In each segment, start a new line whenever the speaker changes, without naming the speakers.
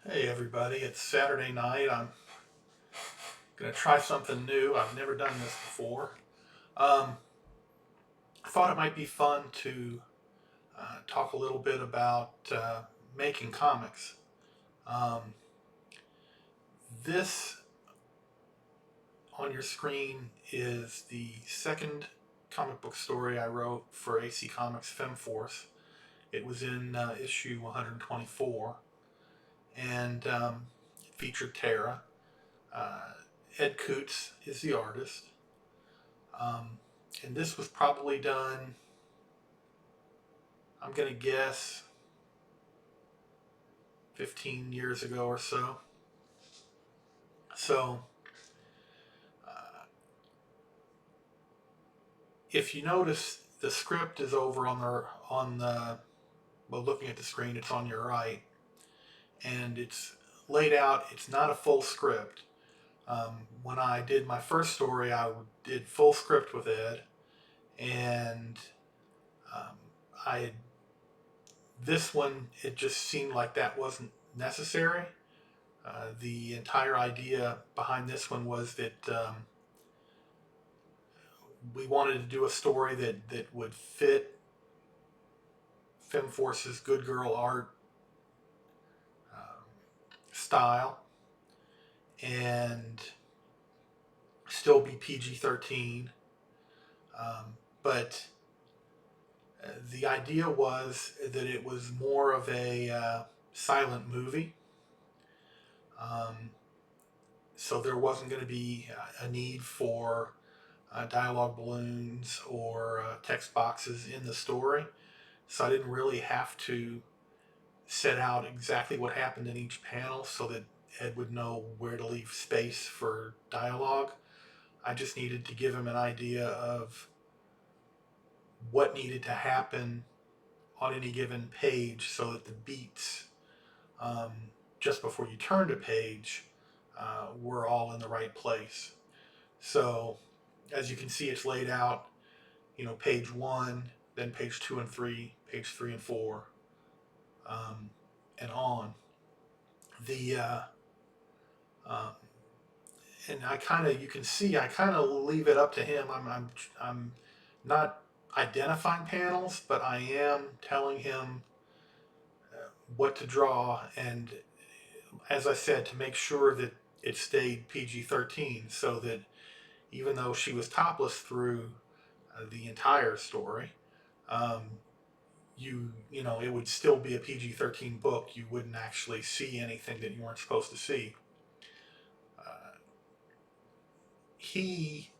Hey everybody, it's Saturday night. I'm going to try something new. I've never done this before. Um, I thought it might be fun to talk a little bit about making comics. Um, this on your screen is the second comic book story I wrote for AC Comics Femforce. It was in issue 124 and it featured Tara. Uh, Ed Coutts is the artist. Um, and this was probably done, I'm going to guess, 15 years ago or so. So, uh, if you notice, the script is over on the well, looking at the screen, it's on your right, and it's laid out. It's not a full script. When I did my first story, I did full script with Ed, and um, I had, this one it just seemed like that wasn't necessary. The entire idea behind this one was that we wanted to do a story that would fit Femforce's good girl art um, style and still be PG-13. But the idea was that it was more of a silent movie. Um, so there wasn't going to be a need for dialogue balloons or text boxes in the story. So I didn't really have to set out exactly what happened in each panel so that Ed would know where to leave space for dialogue. I just needed to give him an idea of what needed to happen on any given page so that the beats um, just before you turned a page were all in the right place. So as you can see, it's laid out, page one, then page two and three, page three and four, um, and on. The um, and I kind of, you can see, I kind of leave it up to him. I'm not identifying panels, but I am telling him what to draw, and as I said, to make sure that it stayed PG-13, so that even though she was topless through the entire story, um, it would still be a PG-13 book. You wouldn't actually see anything that you weren't supposed to see. Uh, he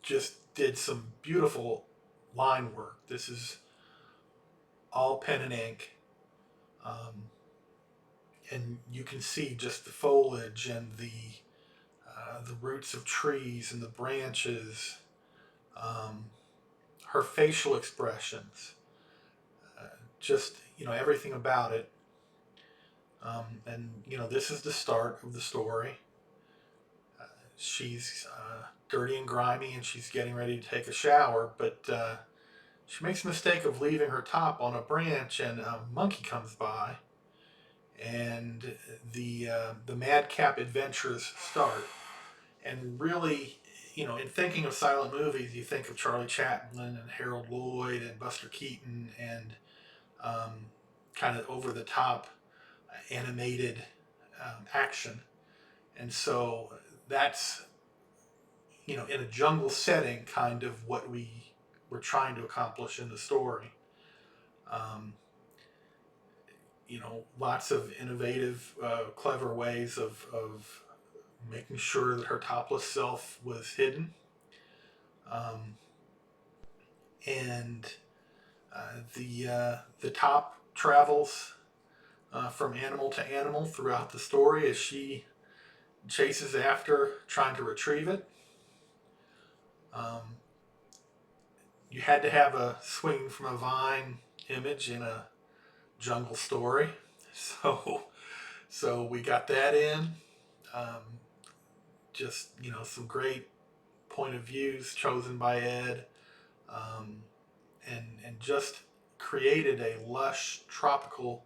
just did some beautiful line work. This is all pen and ink. Um, and you can see just the foliage and the roots of trees and the branches, um, her facial expressions, just everything about it. And this is the start of the story. She's dirty and grimy, and she's getting ready to take a shower, but she makes the mistake of leaving her top on a branch, and a monkey comes by, and the madcap adventures start. And really, in thinking of silent movies, you think of Charlie Chaplin and Harold Lloyd and Buster Keaton and um, kind of over the top animated action. And so that's, in a jungle setting, kind of what we were trying to accomplish in the story. Um, lots of innovative, clever ways of making sure that her topless self was hidden. Um, and the top travels from animal to animal throughout the story as she chases after trying to retrieve it. Um, you had to have a swinging from a vine image in a jungle story, so we got that in. Um, just some great point of views chosen by Ed, and just created a lush tropical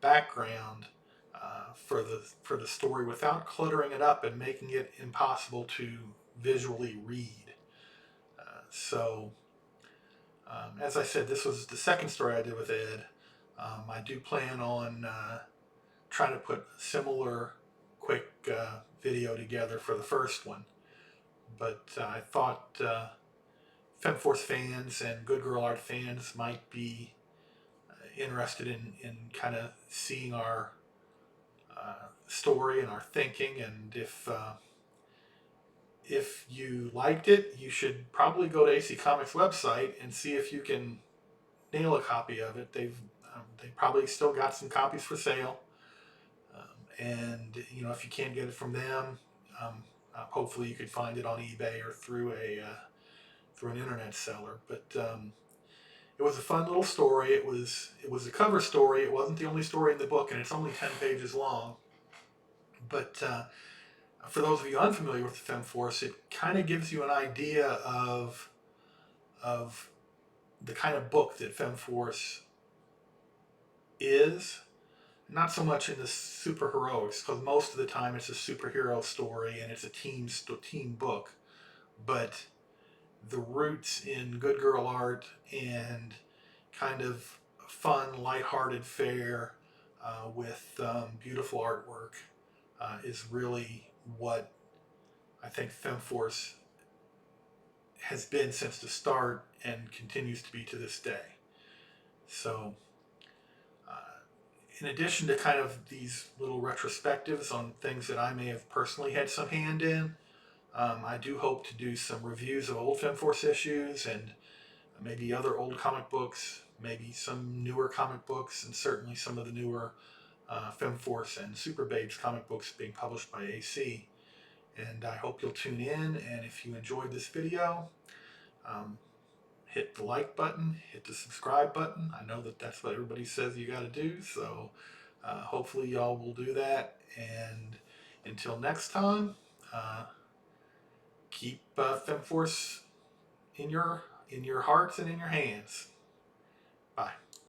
background for the story without cluttering it up and making it impossible to visually read. So, as I said, this was the second story I did with Ed. I do plan on trying to put a similar quick video together for the first one. But I thought Femforce fans and Good Girl Art fans might be interested in kind of seeing our story and our thinking, and if you liked it, you should probably go to AC Comics website and see if you can nail a copy of it. They probably still got some copies for sale, and you know, if you can't get it from them, hopefully you could find it on eBay or through an internet seller. But it was a fun little story. It was a cover story. It wasn't the only story in the book, and it's only 10 pages long. But for those of you unfamiliar with the Femforce, it kind of gives you an idea of the kind of book that Femforce is. Not so much in the superheroics, because most of the time it's a superhero story and it's a team book. But the roots in Good Girl Art and kind of fun, lighthearted fare with beautiful artwork is really what I think Femforce has been since the start and continues to be to this day. So, in addition to kind of these little retrospectives on things that I may have personally had some hand in, I do hope to do some reviews of old Femforce issues and maybe other old comic books, maybe some newer comic books, and certainly some of the newer Femforce and Super Babes comic books being published by AC. And I hope you'll tune in, and if you enjoyed this video, um, hit the like button, hit the subscribe button. I know that that's what everybody says you got to do, so hopefully y'all will do that. And until next time, keep Femforce in your hearts and in your hands. Bye.